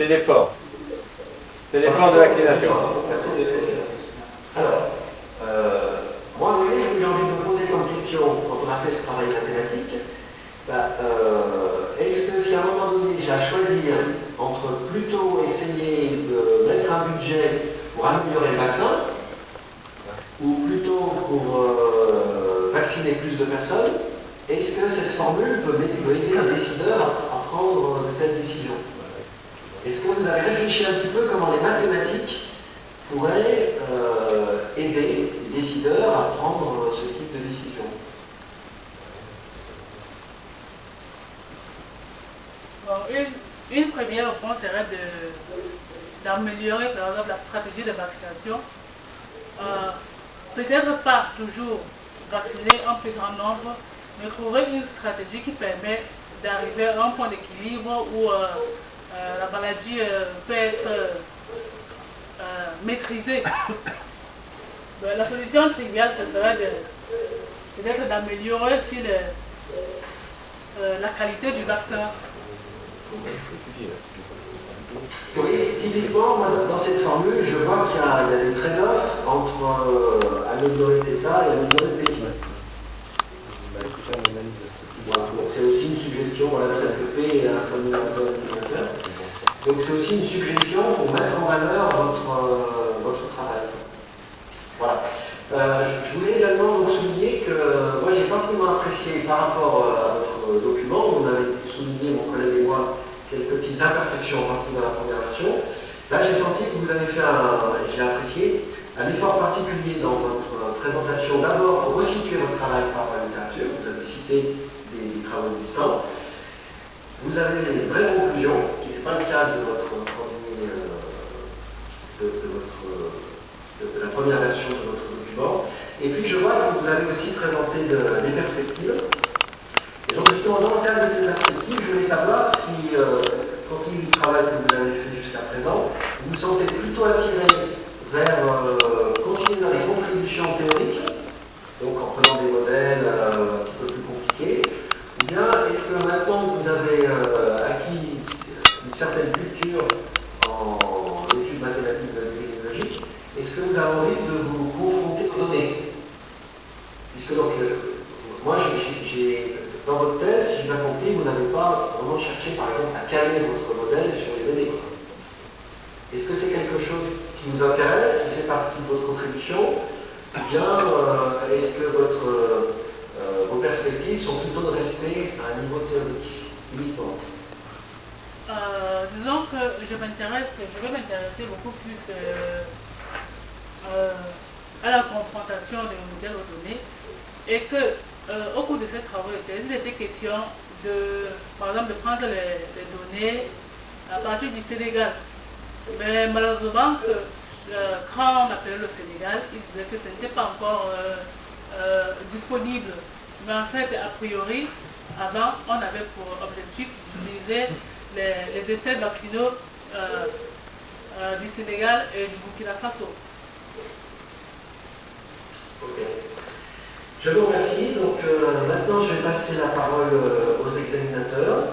l'effort. C'est l'effort de vaccination. Alors, moi, vous voyez, ce que j'ai envie de me poser comme question quand on a fait ce travail mathématique, est-ce que si à un moment donné j'ai à choisir entre plutôt essayer de mettre un budget pour améliorer le vaccin, ou plutôt pour vacciner plus de personnes, est-ce que cette formule peut aider un décideur à prendre de telles décisions? Est-ce que vous avez réfléchi un petit peu comment les mathématiques pourraient aider les décideurs à prendre ce type de décision? Bon, une première réponse serait d'améliorer par exemple la stratégie de vaccination. Peut-être pas toujours vacciner un plus grand nombre, mais trouver une stratégie qui permet d'arriver à un point d'équilibre où la maladie peut être maîtrisée. La solution triviale, ce serait peut-être d'améliorer aussi la qualité du vaccin. Oui, typiquement, moi, dans cette formule, je vois qu'il y a des trade-offs entre améliorer l'État et améliorer le pays. Voilà, donc c'est aussi une suggestion, voilà, le FFP et un fameux indicateur. Donc c'est aussi une suggestion pour mettre en valeur votre travail. Voilà. Je voulais également vous souligner que moi j'ai particulièrement apprécié par rapport à votre document, on avait souligné, mon collègue et moi, quelques petites imperfections en partie dans la première version. Là j'ai senti que vous avez fait j'ai apprécié, un effort particulier dans votre présentation, d'abord pour resituer votre travail par la littérature, vous avez cité des travaux existants. Vous avez une vraie conclusion, qui n'est pas le cas de votre premier, de la première version de votre document. Et puis je vois que vous avez aussi présenté des perspectives. Et donc justement, dans le cadre de ces perspectives, je voulais savoir si, compte tenu du travail que vous avez fait jusqu'à présent, vous vous sentez plutôt attiré vers continuer dans les contributions théoriques, donc en prenant des modèles un petit peu plus compliqués, ou bien est-ce que maintenant que vous avez acquis une certaine culture en études mathématiques de l'épidémiologie, est-ce que vous avez envie de vous confronter aux données? Puisque donc, moi, dans votre thèse, si j'ai bien compris, vous n'avez pas vraiment cherché, par exemple, à caler votre modèle sur les données. Est-ce que c'est quelque chose qui vous intéresse, qui fait partie de votre contribution, ou bien est-ce que vos perspectives sont plutôt de rester à un niveau théorique uniquement? Disons que je vais m'intéresser beaucoup plus à la confrontation des modèles aux données, et que au cours de ces travaux de thèse, il était question par exemple, de prendre les données à partir du Sénégal. Mais malheureusement, quand on appelait le Sénégal, ils disaient que ce n'était pas encore disponible. Mais en fait, a priori, avant, on avait pour objectif d'utiliser les essais vaccinaux du Sénégal et du Burkina Faso. Ok. Je vous remercie. Donc maintenant, je vais passer la parole aux examinateurs.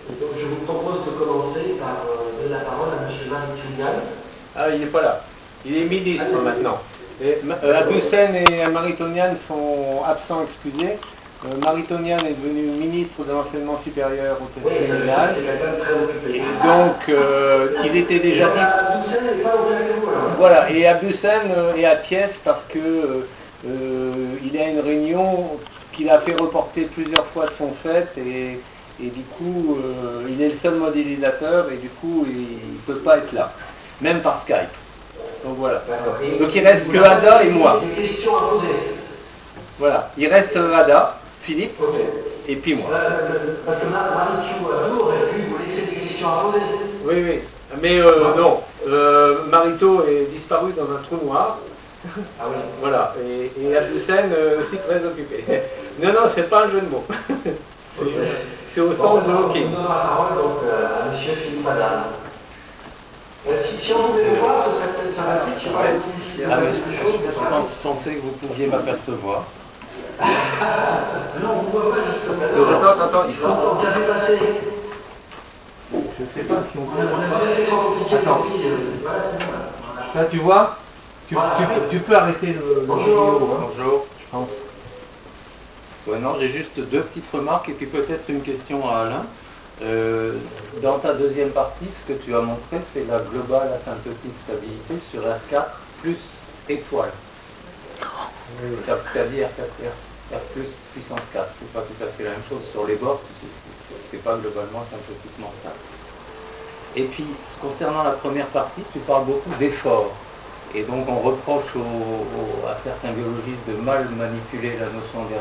Et donc, je vous propose de commencer par donner la parole à M. Marie-Tunian. Ah, il n'est pas là. Il est ministre maintenant. Aboussen et Marie-Tonian sont absents excusés. Marie-Tonian est devenue ministre de l'enseignement supérieur au Sénégal. Et donc, il était déjà... Aboussen n'est pas au là. Voilà, et Aboussen est à pièce parce que il a une réunion qu'il a fait reporter plusieurs fois de son fait et du coup, il est le seul modélisateur et du coup, il ne peut pas être là, même par Skype. Donc voilà. Donc il reste que Ada et moi. Des questions à poser. Voilà, il reste Ada, Philippe, et puis moi. Parce que Marie-Tonian aurait pu vous laisser des questions à poser. Oui, oui. Mais non, Marito est disparu dans un trou noir. Ah oui. Voilà, et Aboussen aussi très occupé. Non, non, c'est pas un jeu de mots. C'est au sens de hockey. On donne la parole donc, à M. Philippe Adam. Si on voulait le voir, ce serait peut-être sympathique. Je sais pas si vous avez quelque chose. Je pensais que vous pouviez m'apercevoir. Non, on ne voit pas justement. Attends, il faut... Donc, j'avais passé Je sais pas si on peut. On a fait trop compliqué. Attends. Voilà, c'est bon. Là, tu vois, tu peux arrêter le Bonjour. vidéo, hein, Bonjour. je pense. Ouais, non, j'ai juste deux petites remarques et puis peut-être une question à Alain. Dans ta deuxième partie, ce que tu as montré, c'est la globale asymptotique stabilité sur R4 plus étoile. Tu as dit R plus puissance 4, c'est pas tout à fait la même chose. Sur les bords, c'est pas globalement asymptotiquement stable. Et puis, concernant la première partie, tu parles beaucoup d'efforts. Et donc, on reproche à certains biologistes de mal manipuler la notion